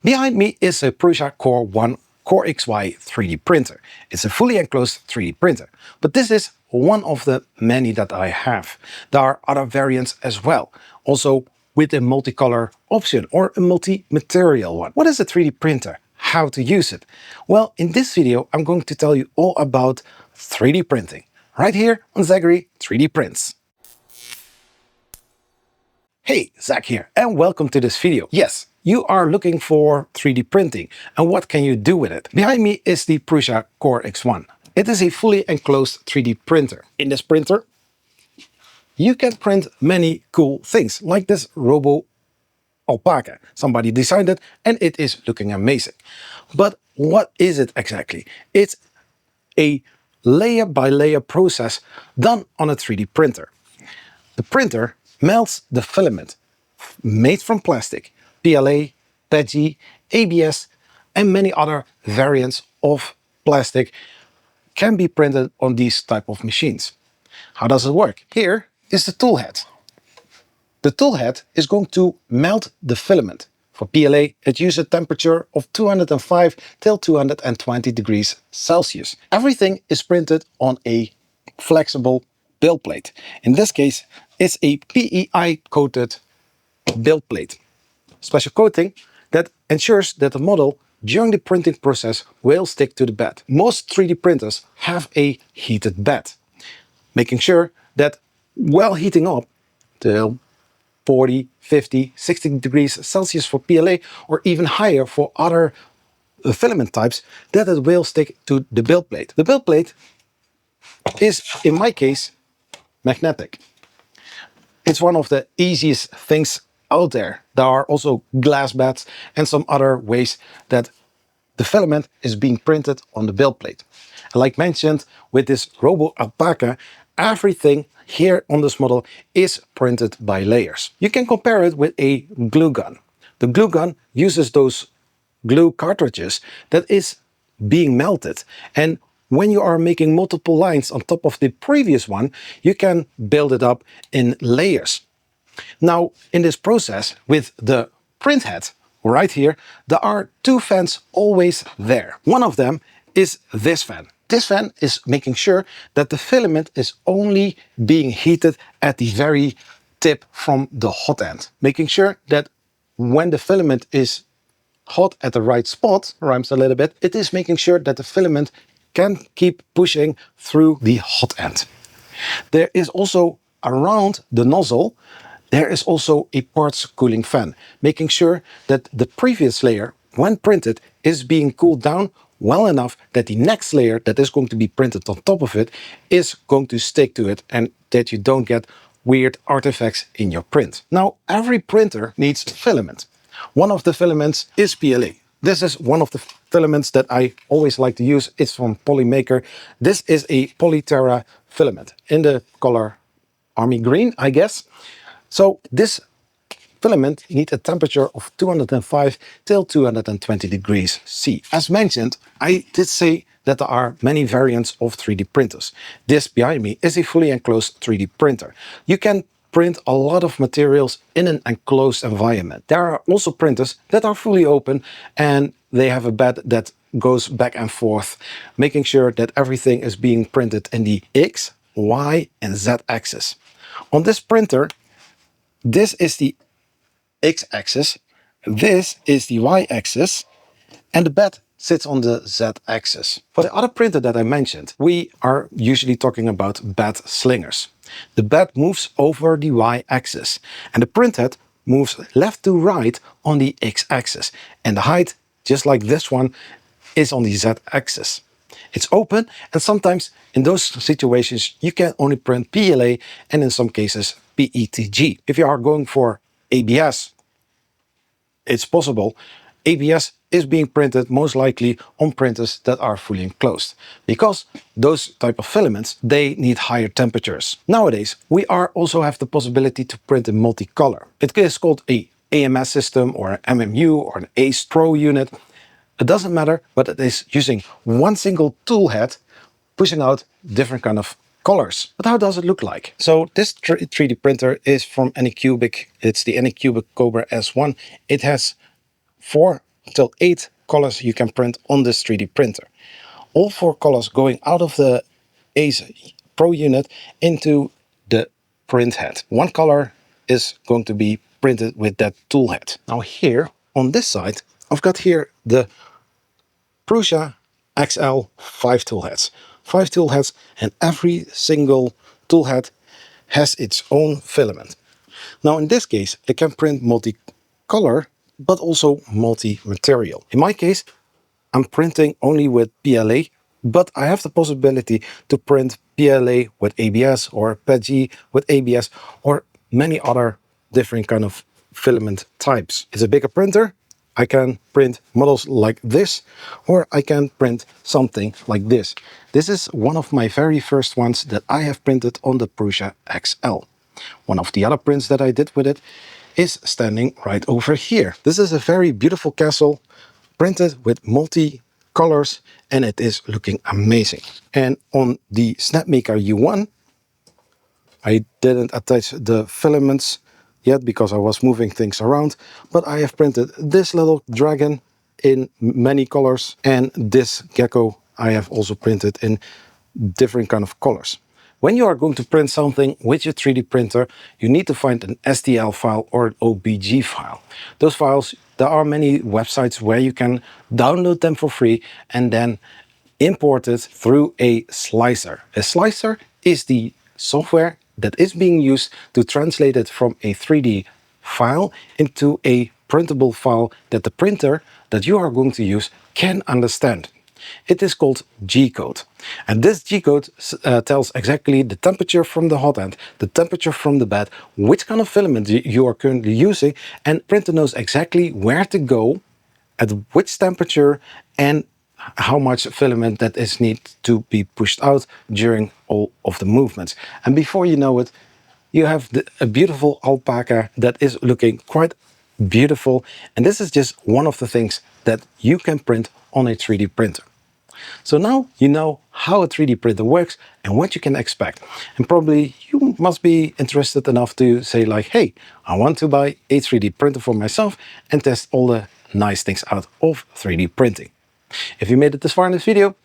Behind me is a Prusa Core One corexy 3D printer. It's a fully enclosed 3D printer, but this is one of the many that I have. There are other variants as well, also with a multicolor option or a multi-material one. What is a 3D printer? How to use it? Well, in this video I'm going to tell you all about 3D printing, right here on Zachary 3D Prints. Hey, Zach here, and welcome to this video. Yes, you are looking for 3D printing, and what can you do with it? Behind me is the Prusa Core One. It is a fully enclosed 3D printer. In this printer, you can print many cool things, like this robo alpaca. Somebody designed it, and it is looking amazing. But what is it exactly? It's a layer by layer process done on a 3D printer. The printer melts the filament made from plastic, PLA, PETG, ABS, and many other variants of plastic can be printed on these type of machines. How does it work? Here is the tool head. The tool head is going to melt the filament. For PLA, it uses a temperature of 205 till 220 degrees Celsius. Everything is printed on a flexible build plate. In this case, it's a PEI coated build plate. Special coating that ensures that the model during the printing process will stick to the bed. Most 3D printers have a heated bed, making sure that while heating up till 40, 50, 60 degrees Celsius for PLA or even higher for other filament types, that it will stick to the build plate. The build plate is, in my case, magnetic. It's one of the easiest things out there. There are also glass beds and some other ways that the filament is being printed on the build plate. Like mentioned, with this Robo Alpaca, everything here on this model is printed by layers. You can compare it with a glue gun. The glue gun uses those glue cartridges that is being melted, and when you are making multiple lines on top of the previous one, you can build it up in layers. Now, in this process with the print head right here, there are two fans always there. One of them is this fan. This fan is making sure that the filament is only being heated at the very tip from the hot end, making sure that when the filament is hot at the right spot, rhymes a little bit, it is making sure that the filament can keep pushing through the hot end. There is also around the nozzle, there is also a parts cooling fan, making sure that the previous layer, when printed, is being cooled down well enough that the next layer that is going to be printed on top of it is going to stick to it and that you don't get weird artifacts in your print. Now, every printer needs filament. One of the filaments is PLA. This is one of the filaments that I always like to use. It's from Polymaker. This is a Polyterra filament in the color army green, I guess. So this filament needs a temperature of 205 till 220 degrees C. As mentioned, I did say that there are many variants of 3D printers. This behind me is a fully enclosed 3D printer. You can print a lot of materials in an enclosed environment. There are also printers that are fully open and they have a bed that goes back and forth, making sure that everything is being printed in the X, Y, and Z axis. On this printer, this is the X axis, this is the Y axis, and the bed sits on the Z axis. For the other printer that I mentioned, we are usually talking about bed slingers. The bed moves over the Y axis and the printhead moves left to right on the X axis, and the height, just like this one, is on the Z axis. It's open, and sometimes in those situations you can only print PLA and in some cases PETG. If you are going for ABS, it's possible. ABS is being printed most likely on printers that are fully enclosed, because those type of filaments, they need higher temperatures. Nowadays, we also have the possibility to print in multicolor. It is called a AMS system or an MMU or an ASTRO unit. It doesn't matter, but it is using one single tool head, pushing out different kind of colors. But how does it look like? So this 3D printer is from Anycubic. It's the Anycubic Cobra S1. It has 4 till 8 colors you can print on this 3D printer. All 4 colors going out of the ACE Pro unit into the print head. One color is going to be printed with that tool head. Now here on this side, I've got here the Prusa XL 5 tool heads. 5 tool heads, and every single tool head has its own filament. Now in this case, it can print multicolor, but also multi-material. In my case, I'm printing only with PLA, but I have the possibility to print PLA with ABS or PETG with ABS or many other different kind of filament types. It's a bigger printer. I can print models like this, or I can print something like this. This is one of my very first ones that I have printed on the Prusa XL. One of the other prints that I did with it is standing right over here. This is a very beautiful castle printed with multi colors, and it is looking amazing. And on the Snapmaker U1, I didn't attach the filaments yet because I was moving things around, but I have printed this little dragon in many colors, and this gecko I have also printed in different kind of colors. When you are going to print something with your 3D printer, you need to find an STL file or an OBJ file. Those files, there are many websites where you can download them for free and then import it through a slicer. A slicer is the software that is being used to translate it from a 3D file into a printable file that the printer that you are going to use can understand. It is called G-code, and this G-code tells exactly the temperature from the hot end, the temperature from the bed, which kind of filament you are currently using, and printer knows exactly where to go, at which temperature, and how much filament that is need to be pushed out during all of the movements. And before you know it, you have a beautiful alpaca that is looking quite beautiful. And this is just one of the things that you can print on a 3D printer. So now you know how a 3D printer works and what you can expect. And probably you must be interested enough to say like, hey, I want to buy a 3D printer for myself and test all the nice things out of 3D printing. If you made it this far in this video,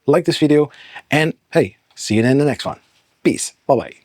like this video, and hey, see you in the next one. Peace. Bye-bye.